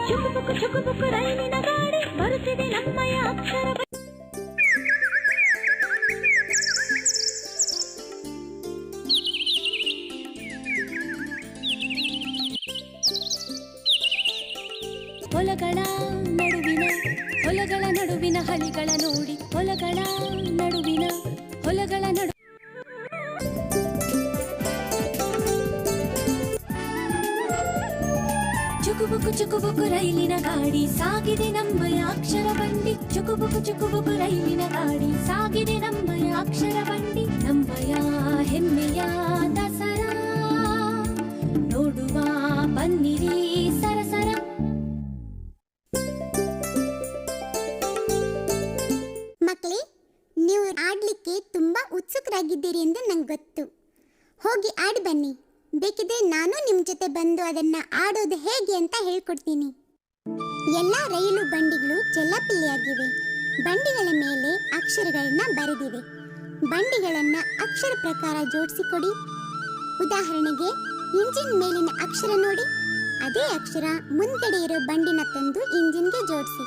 ಚುಕುಬುಕು ರೈಲಿನ ಗಾಡಿ ಬರುತ್ತಿದೆ ನಮ್ಮಯ ಅಕ್ಷರ ಹೊಲಗಳ ನಡುವಿನ ಹಳಿಗಳ ನೋಡಿ ಹೊಲಗಳ ನಡು ಚುಕುಬುಕು ರೈಲಿನ ಗಾಡಿ ಸಾಗಿದೆ ನಮ್ಮಯ ಅಕ್ಷರ ಬಂಡಿ ಚುಕುಬುಕು ರೈಲಿನ ಗಾಡಿ ಸಾಗಿದೆ ನಮ್ಮಯ ಅಕ್ಷರ ಬಂಡಿ ನಮ್ಮಯ ಹೆಮ್ಮೆಯ ದಸರಾ ನೋಡುವ ಬನ್ನಿರಿ ಸರಸರ. ಮಕ್ಕಳೇ, ನೀವು ಆಡ್ಲಿಕ್ಕೆ ತುಂಬಾ ಉತ್ಸುಕರಾಗಿದ್ದೀರಿ ಎಂದು ನಂಗೆ ಗೊತ್ತು. ಹೋಗಿ ಆಡಿ ಬನ್ನಿ. ಬೇಕಿದ್ರೆ ನಾನು ನಿಮ್ಮ ಜೊತೆ ಬಂದು ಅದನ್ನ ಆಡೋದು ಹೇಗೆ ಅಂತ ಹೇಳ್ಕೊಡ್ತೀನಿ. ಎಲ್ಲ ರೈಲು ಬಂಡಿಗಳು ಚೆಲ್ಲಾಪಿಲ್ಲಿಯಾಗಿವೆ. ಬಂಡಿಗಳ ಮೇಲೆ ಅಕ್ಷರಗಳನ್ನ ಬರೆದಿವೆ. ಬಂಡಿಗಳನ್ನ ಅಕ್ಷರ ಪ್ರಕಾರ ಜೋಡಿಸಿಕೊಡಿ. ಉದಾಹರಣೆಗೆ ಇಂಜಿನ್ ಮೇಲಿನ ಅಕ್ಷರ ನೋಡಿ, ಅದೇ ಅಕ್ಷರ ಮುಂದ್ಗಡೆ ಇರೋ ಬಂಡಿನ ತಂದು ಇಂಜಿನ್ಗೆ ಜೋಡಿಸಿ.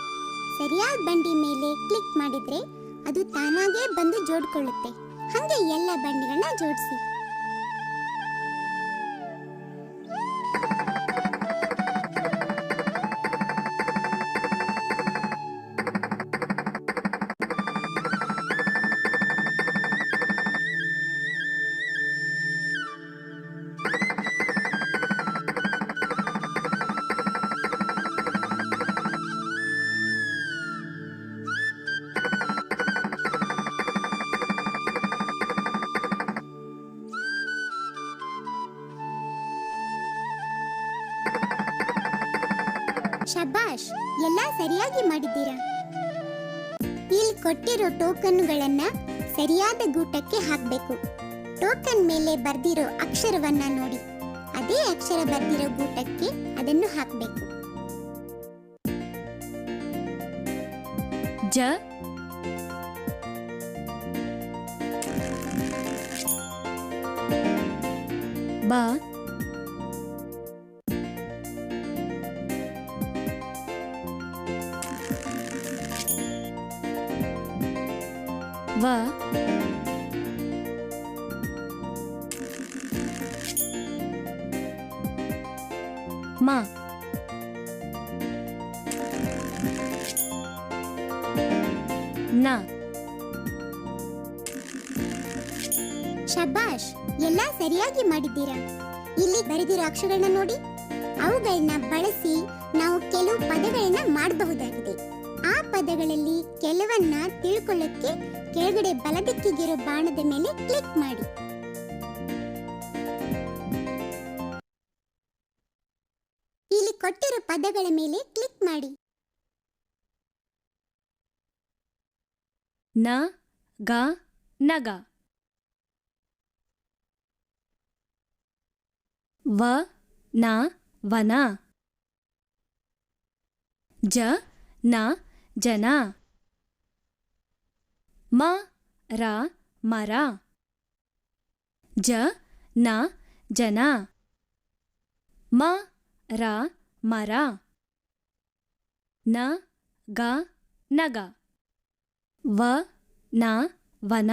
ಸರಿಯಾದ ಬಂಡಿ ಮೇಲೆ ಕ್ಲಿಕ್ ಮಾಡಿದ್ರೆ ಅದು ತಾನಾಗೇ ಬಂದು ಜೋಡ್ಕೊಳ್ಳುತ್ತೆ. ಹಾಗೆ ಎಲ್ಲ ಬಂಡಿಗಳನ್ನ ಜೋಡಿಸಿ. ಶಬಾಷ್, ಎಲ್ಲ ಸರಿಯಾಗಿ ಮಾಡಿದ್ದೀರಾ. ಇಲ್ಲಿ ಕೊಟ್ಟಿರೋ ಟೋಕನ್ಗಳನ್ನ ಸರಿಯಾದ ಗೂಟಕ್ಕೆ ಹಾಕಬೇಕು. ಟೋಕನ್ ಮೇಲೆ ಬರ್ದಿರೋ ಅಕ್ಷರವನ್ನ ನೋಡಿ, ಅದೇ ಅಕ್ಷರ ಬರ್ದಿರೋ ಗೂಟಕ್ಕೆ ಅದನ್ನು ಹಾಕಬೇಕು. ಜ ಬ ವ ಮ ನ. ಶಬಾಷ್, ಎಲ್ಲ ಸರಿಯಾಗಿ ಮಾಡಿದ್ದೀರಾ. ಇಲ್ಲಿ ಬರೆದಿರೋ ಅಕ್ಷರಗಳನ್ನ ನೋಡಿ, ಅವುಗಳನ್ನ ಬಳಸಿ ನಾವು ಕೆಲವು ಪದಗಳನ್ನ ಮಾಡಬಹುದಾಗಿದೆ. ಆ ಪದಗಳಲ್ಲಿ ಕೆಲವನ್ನ ತಿಳ್ಕೊಳ್ಳಕ್ಕೆ ಕೆಳಗಡೆ ಬಲದಿಕ್ಕಿಗಿರೋ ಬಾಣದ ಮೇಲೆ ಕ್ಲಿಕ್ ಮಾಡಿ. ಇಲ್ಲಿ ಕೊಟ್ಟಿರೋ ಪದಗಳ ಮೇಲೆ ಕ್ಲಿಕ್ ಮಾಡಿ. ನ ಗ ನಗ. ವ ನ ವನ. ಜ ನ ಜನ. ಮ ರ ಮರ. ಜ ನ ಜನ. ಮ ರ ಮರ. ನ ಗ ನಗ. ವ ನ ವನ.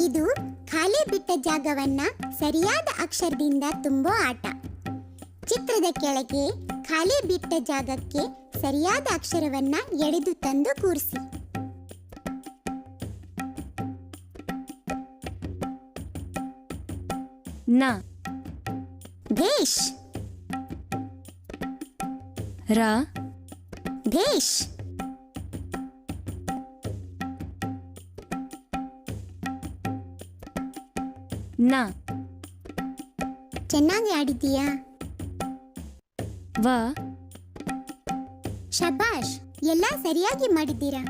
ಇದು ಖಾಲಿ ಬಿಟ್ಟ ಜಾಗವನ್ನ ಸರಿಯಾದ ಅಕ್ಷರದಿಂದ ತುಂಬೋ ಆಟ. ಚಿತ್ರದ ಕೆಳಗೆ ಖಾಲಿ ಬಿಟ್ಟ ಜಾಗಕ್ಕೆ ಸರಿಯಾದ ಅಕ್ಷರವನ್ನ ಎಳೆದು ತಂದು ಕೂರಿಸಿ. ನ ದೇಶ್. ರ ದೇಶ್. ನ. ಚೆನ್ನಾಗಿ ಆಡಿದ್ದೀಯಾ. ವ. ಶಬಾಷ್, ಎಲ್ಲ ಸರಿಯಾಗಿ ಮಾಡಿದ್ದೀರಾ.